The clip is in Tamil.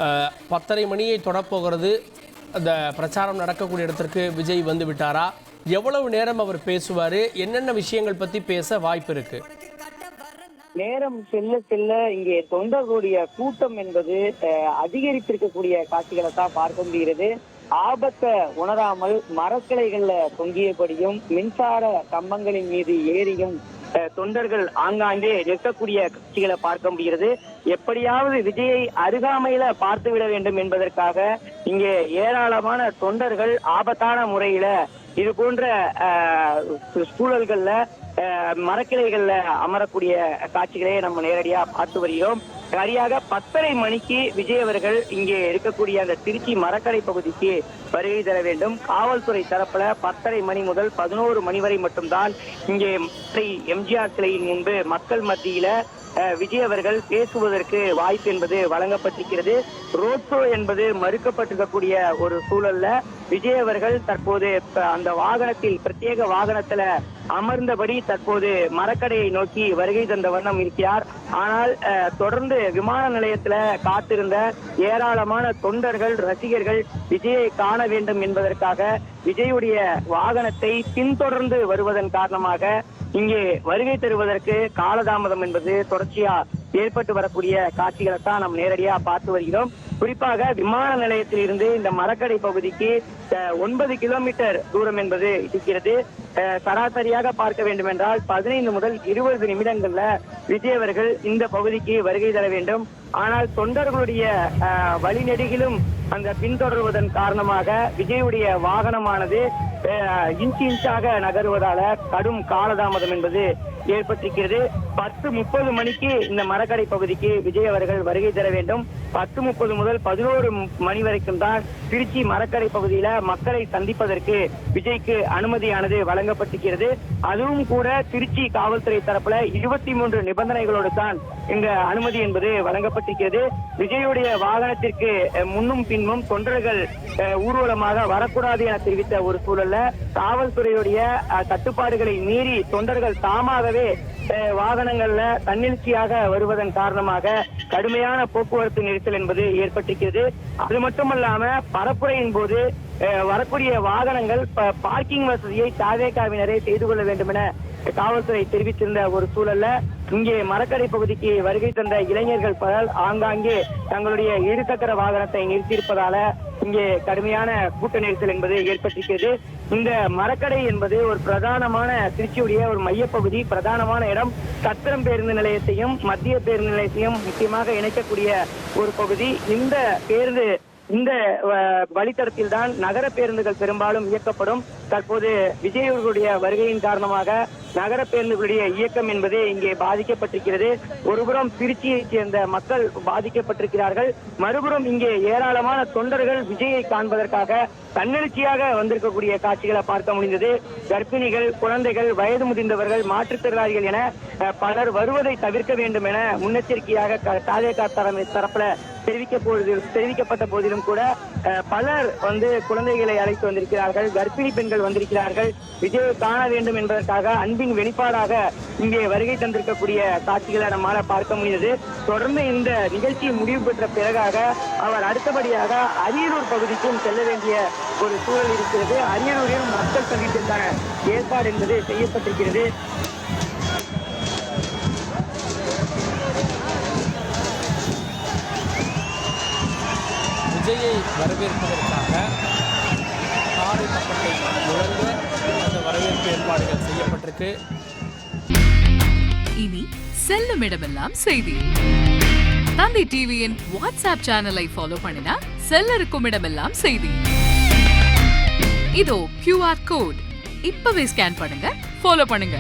10:30 மணியை தொடப்போகிறது. அந்த பிரச்சாரம் நடக்கக்கூடிய இடத்திற்கு விஜய் வந்து விட்டாரா? எவ்வளவு நேரம் அவர் பேசுவார்? என்னென்ன விஷயங்கள் பற்றி பேச வாய்ப்பு இருக்கு? நேரம் செல்ல செல்ல இங்கே தொண்டர்களுடைய கூட்டம் என்பது அதிகரித்திருக்கக்கூடிய காட்சிகளை தான் பார்க்க முடிகிறது. ஆபத்தை உணராமல் மரக்கிளைகள்ல தொங்கியபடியும் மின்சார கம்பங்களின் மீது ஏறியும் தொண்டர்கள் ஆங்காங்கே நிற்கக்கூடிய காட்சிகளை பார்க்க முடிகிறது. எப்படியாவது விஜயை அருகாமையில பார்த்து விட வேண்டும் என்பதற்காக இங்கே ஏராளமான தொண்டர்கள் ஆபத்தான முறையில இது போன்ற சூழல்கள்ல மரக்கிளைகள்ல அமரக்கூடிய காட்சிகளை நம்ம நேரடியா பார்த்து வருகிறோம். சரியாக 10:30 மணிக்கு விஜய் அவர்கள் இங்கே இருக்கக்கூடிய அந்த திருச்சி மரக்கடை பகுதிக்கு வருகை தர வேண்டும். காவல்துறை தரப்புல 10:30 மணி முதல் 11 மணி வரை மட்டும்தான் இங்கே எம்ஜிஆர் சிலையின் முன்பு மக்கள் மத்தியில விஜய் அவர்கள் பேசுவதற்கு வாய்ப்பு என்பது வழங்கப்பட்டிருக்கிறது. ரோட் ஷோ என்பது மறுக்கப்பட்டிருக்கக்கூடிய ஒரு சூழல்ல விஜய் அவர்கள் தற்போது அந்த வாகனத்தில் பிரத்யேக வாகனத்துல அமர்ந்தபடி தற்போது மரக்கடையை நோக்கி வருகை தந்த வண்ணம் இருக்கிறார். ஆனால் தொடர்ந்து விமான நிலையத்துல காத்திருந்த ஏராளமான தொண்டர்கள் ரசிகர்கள் விஜயை காண வேண்டும் என்பதற்காக விஜயுடைய வாகனத்தை பின்தொடர்ந்து வருவதன் காரணமாக இங்கே வருகை தருவதற்கு காலதாமதம் என்பது தொடர்ச்சியா ஏற்பட்டு வரக்கூடிய காட்சிகளை தான் நாம் நேரடியா பார்த்து வருகிறோம். குறிப்பாக விமான நிலையத்தில் இருந்து இந்த மரக்கடை பகுதிக்கு 9 கிலோமீட்டர் தூரம் என்பது இருக்கிறது. சராசரியாக பார்க்க வேண்டும் என்றால் 15 முதல் 20 நிமிடங்கள்ல விஜய் அவர்கள் இந்த பகுதிக்கு வருகை தர வேண்டும். ஆனால் தொண்டர்களுடைய வழிநெடுகிலும் அந்த பின்தொடர்வதன் காரணமாக விஜயுடைய வாகனமானது இன்ச்சாக நகருவதால கடும் காலதாமதம் என்பது ஏற்பட்டிருக்கிறது. 10:30 மணிக்கு இந்த மரக்கடை பகுதிக்கு விஜய் அவர்கள் வருகை தர வேண்டும். 10:30 முதல் 11 மணி வரைக்கும் தான் திருச்சி மரக்கடை பகுதியில மக்களை சந்திப்பதற்கு விஜய்க்கு அனுமதியானது வழங்கப்பட்டிருக்கிறது. அதுவும் கூட திருச்சி காவல்துறை தரப்புல 23 நிபந்தனைகளோடு தான் இந்த அனுமதி என்பது வழங்கப்பட்டிருக்கிறது. விஜயுடைய வாகனத்திற்கு முன்னும் பின்னும் தொண்டர்கள் ஊர்வலமாக வரக்கூடாது என தெரிவித்த ஒரு சூழல்ல காவல்துறையுடைய கட்டுப்பாடுகளை மீறி தொண்டர்கள் தாமாகவே வாகனங்கள்ல தன்னெழுச்சியாக வருவதன் காரணமாக கடுமையான போக்குவரத்து நெரிசல் என்பது ஏற்பட்டிருக்கிறது. அது மட்டுமல்லாம பரப்புரையின் போது வரக்கூடிய வாகனங்கள் பார்க்கிங் வசதியை தாவேகாவினரே செய்து கொள்ள வேண்டும் என காவல்துறை தெரிவித்திருந்த ஒரு சூழல்ல இங்கே மரக்கடை பகுதிக்கு வருகை தந்த இளைஞர்கள் பலர் ஆங்காங்கே தங்களுடைய இருசக்கர வாகனத்தை நிறுத்தியிருப்பதால இங்கே கடுமையான கூட்ட நெரிசல் என்பது ஏற்பட்டிருக்கிறது. இந்த மரக்கடை என்பது ஒரு பிரதானமான திருச்சியுடைய ஒரு மையப்பகுதி, பிரதானமான இடம். சத்திரம் பேருந்து நிலையத்தையும் மத்திய பேருந்து நிலையத்தையும் முக்கியமாக இணைக்கக்கூடிய ஒரு பகுதி. இந்த வழித்தடத்தில் தான் நகர பேருந்துகள் பெரும்பாலும் இயக்கப்படும். தற்போது விஜய் அவர்களுடைய வருகையின் காரணமாக நகர பேருந்துகளுடைய இயக்கம் என்பது இங்கே பாதிக்கப்பட்டிருக்கிறது. ஒருபுறம் திருச்சியைச் சேர்ந்த மக்கள் பாதிக்கப்பட்டிருக்கிறார்கள், மறுபுறம் இங்கே ஏராளமான தொண்டர்கள் விஜயை காண்பதற்காக தன்னெழுச்சியாக வந்திருக்கக்கூடிய காட்சிகளை பார்க்க முடிந்தது. கர்ப்பிணிகள், குழந்தைகள், வயது முதிர்ந்தவர்கள், மாற்றுத்திறனாளிகள் என பலர் வருவதை தவிர்க்க வேண்டும் என முன்னெச்சரிக்கையாக தாவேகா தரப்புல தெரிவிக்கப்பட்ட போதிலும் கூட பலர் குழந்தைகளை அழைத்து வந்திருக்கிறார்கள், கர்ப்பிணி பெண்கள் வந்திருக்கிறார்கள். விஜயை காண வேண்டும் என்பதற்காக அன்பின் வெளிப்பாடாக இங்கே வருகை தந்திருக்கக்கூடிய காட்சிகளை நம்மால பார்க்க முடியுது. தொடர்ந்து இந்த நிகழ்ச்சி முடிவு பெற்ற பிறகாக அவர் அடுத்தபடியாக அரியலூர் பகுதிக்கும் செல்ல வேண்டிய ஒரு சூழல் இருக்கிறது. அரியலூரில் மக்கள் சந்திப்பிற்கான ஏற்பாடு என்பது செய்யப்பட்டிருக்கிறது. விஜயை வரவேற்பதற்காக காலை கப்பலை முழங்க அந்த வரவேற்பு ஏற்பாடுகள் செய்யப்பட்டிருக்கு. இனி செல்லும் இடமெல்லாம் செய்தி. தந்தி டிவியின் வாட்ஸ்அப் சேனலை ஃபாலோ பண்ணினா செல்ல இருக்கும் இடமெல்லாம் செய்தி. இதோ QR கோட் இப்பவே ஸ்கேன் பண்ணுங்க, ஃபாலோ பண்ணுங்க.